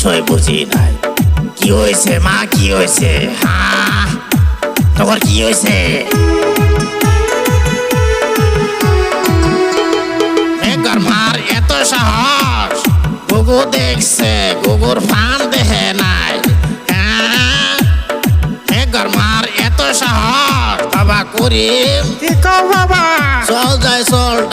কিছুই বুঝি নাই। কি হয়েছে মা, কি হয়েছে? হ্যাঁ, তোমার কি হয়েছে? মার এত সাহস, গুগু দেখছে, গুগুর ফান দেখে নাই। হ্যাঁ, মার এত সাহস, বাবা করিম